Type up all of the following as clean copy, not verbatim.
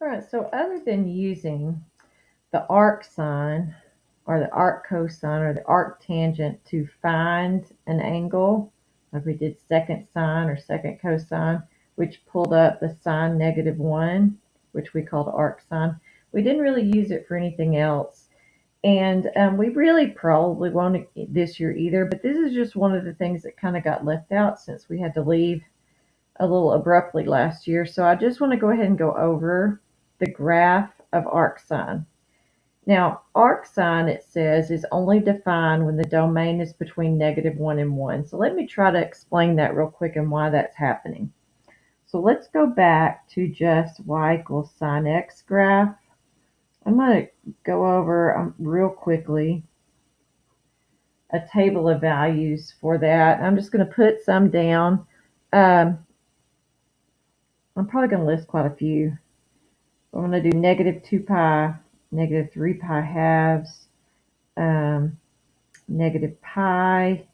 All right, so other than using the arcsin or the arccos or the arctangent to find an angle, like we did second sine or second cosine, which pulled up the sine -1, which we called arcsin. We didn't really use it for anything else. And we really probably won't this year either, but this is just one of the things that kind of got left out since we had to leave a little abruptly last year. So I just want to go ahead and go over the graph of arcsin. Now, arcsin, it says, is only defined when the domain is between -1 and 1. So let me try to explain that real quick and why that's happening. So let's go back to just y equals sine x graph. I'm going to go over real quickly a table of values for that. I'm just going to put some down. I'm probably going to list quite a few. I'm going to do -2 pi, -3 pi halves, negative pi,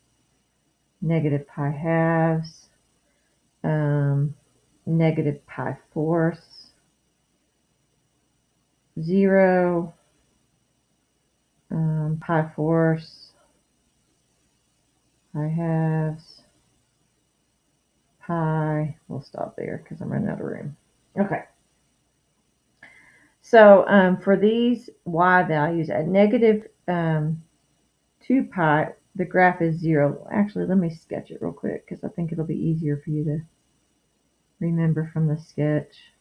negative pi halves, negative pi fourths, 0, pi fourths, pi halves, pi. We'll stop there because I'm running out of room. Okay. So for these y values at -2 pi, the graph is 0. Actually, let me sketch it real quick because I think it'll be easier for you to remember from the sketch.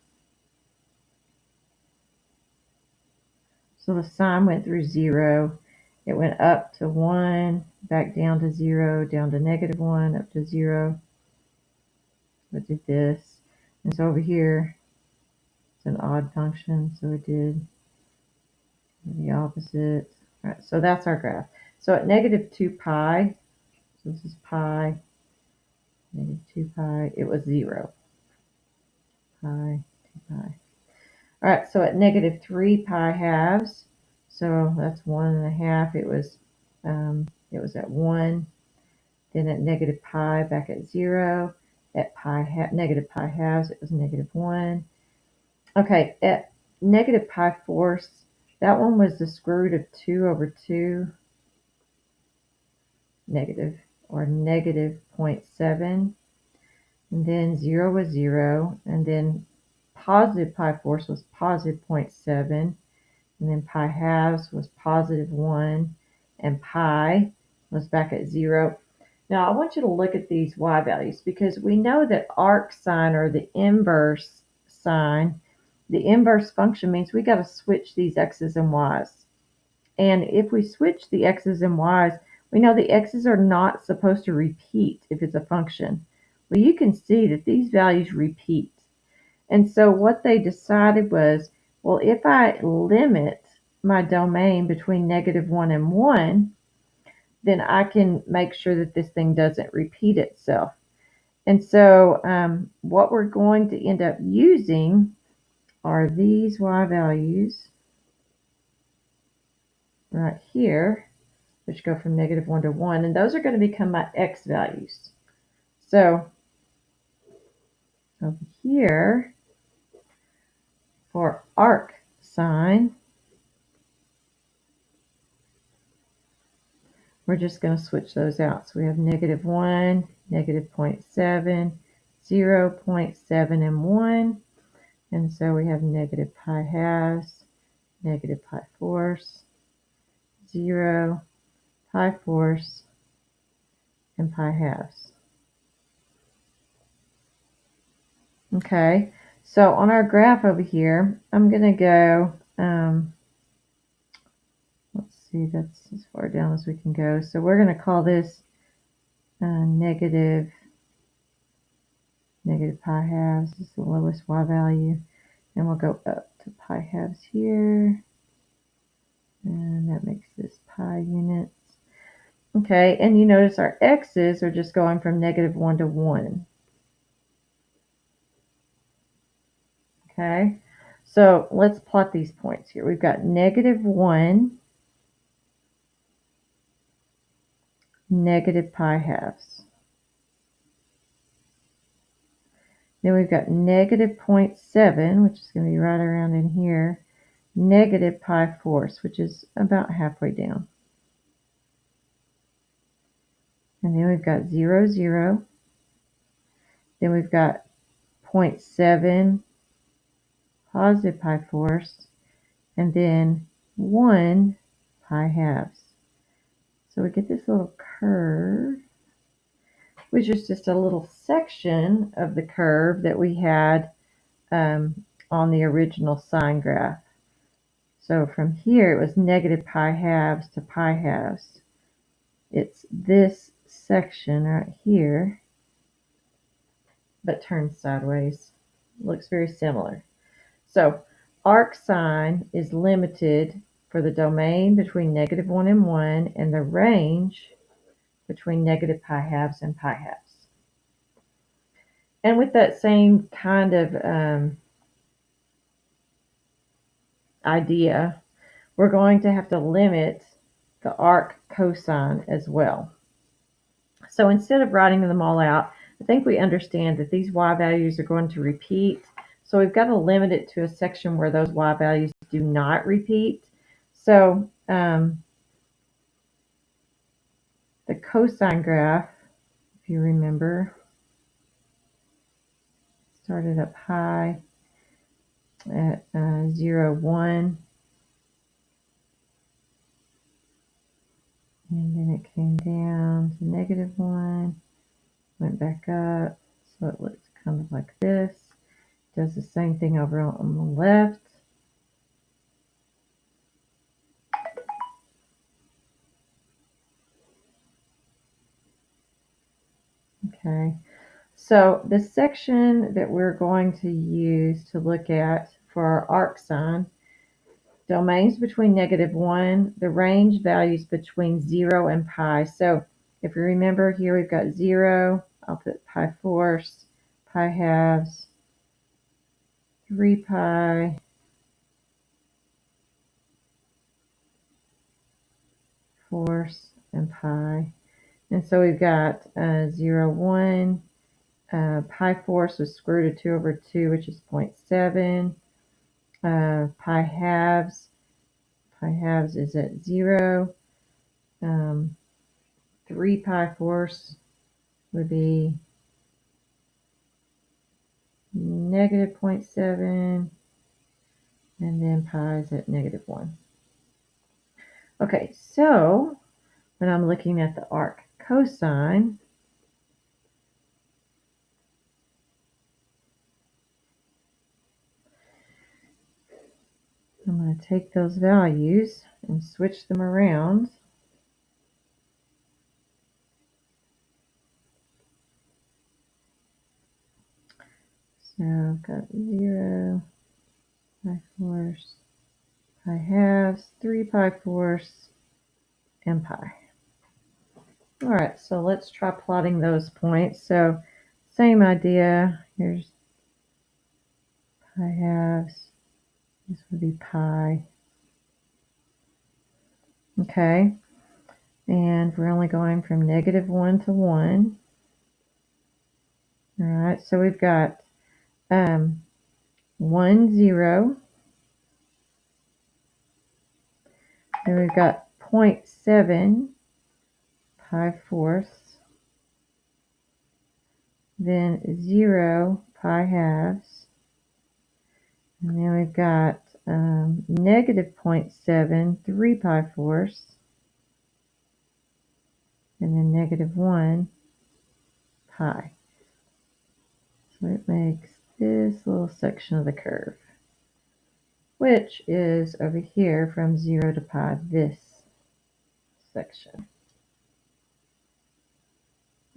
So the sine went through 0. It went up to 1, back down to 0, down to -1, up to 0. We did this. And so over here, it's an odd function, so we did the opposite. All right, so that's our graph. So at -2 pi, so this is pi, -2 pi, it was 0. Pi, 2 pi. All right, so at -3 pi halves, so that's 1.5. It was at 1. Then at negative pi, back at 0. At negative pi halves, it was -1. Okay, at negative pi fourths, that one was the square root of 2 over 2 negative, or negative 0.7. And then 0 was 0. And then positive pi fourths was positive 0.7. And then pi halves was positive 1. And pi was back at 0. Now, I want you to look at these y values because we know that arcsin, or the inverse sine, the inverse function means we got to switch these x's and y's. And if we switch the x's and y's, we know the x's are not supposed to repeat if it's a function. Well, you can see that these values repeat. And so what they decided was, well, if I limit my domain between -1 and 1, then I can make sure that this thing doesn't repeat itself. And so what we're going to end up using are these y values right here, which go from -1 to 1, and those are going to become my x values. So over here for arcsin, we're just going to switch those out. So we have -1, -0.7, 0.7, and 1. And so we have negative pi halves, negative pi fourths, 0, pi fourths, and pi halves. Okay, so on our graph over here, I'm going to go, let's see, that's as far down as we can go. So we're going to call this negative pi halves. This is the lowest y value. And we'll go up to pi halves here. And that makes this pi units. Okay, and you notice our x's are just going from -1 to 1. Okay, so let's plot these points here. We've got -1, negative pi halves. Then we've got negative 0.7, which is going to be right around in here, negative pi fourths, which is about halfway down. And then we've got 0, 0. Then we've got 0.7 positive pi fourths, and then 1 pi halves. So we get this little curve, which is just a little section of the curve that we had on the original sine graph. So from here, it was negative pi halves to pi halves. It's this section right here, but turned sideways. Looks very similar. So arcsine is limited for the domain between negative 1 and 1 and the range between negative pi halves and pi halves. And with that same kind of idea, we're going to have to limit the arc cosine as well. So instead of writing them all out, I think we understand that these y values are going to repeat. So we've got to limit it to a section where those y values do not repeat. So the cosine graph, if you remember, started up high at 0, 1. And then it came down to negative 1, went back up, so it looks kind of like this. Does the same thing over on the left. Okay, so the section that we're going to use to look at for our arcsine, domains between negative 1, the range values between 0 and pi. So if you remember here, we've got 0, I'll put pi fourths, pi halves, 3 pi, fourths, and pi. And so we've got 0, 1, pi fourths was square root of 2 over 2, which is 0.7. Pi halves is at 0. 3 pi fourths would be negative 0.7, and then pi is at negative 1. Okay, so when I'm looking at the arc cosine, I'm going to take those values and switch them around. So I've got 0, pi fourths, pi halves, 3 pi fourths, and pi. All right, so let's try plotting those points. So same idea. Here's pi halves. This would be pi. Okay, and we're only going from negative 1 to 1. All right, so we've got 1, 0. Then we've got 0.7 pi fourths. Then 0 pi halves. And then we've got negative 0.7, 3 pi fourths. And then negative 1 pi. So it makes this little section of the curve, which is over here from 0 to pi, this section.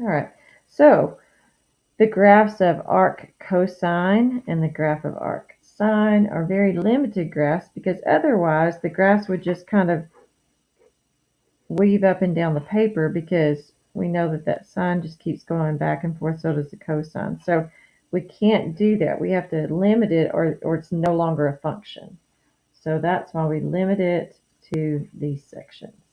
All right, so the graphs of arc cosine and the graph of arc sine are very limited graphs, because otherwise the graphs would just kind of weave up and down the paper, because we know that that sine just keeps going back and forth, so does the cosine. So we can't do that. We have to limit it, or it's no longer a function. So that's why we limit it to these sections.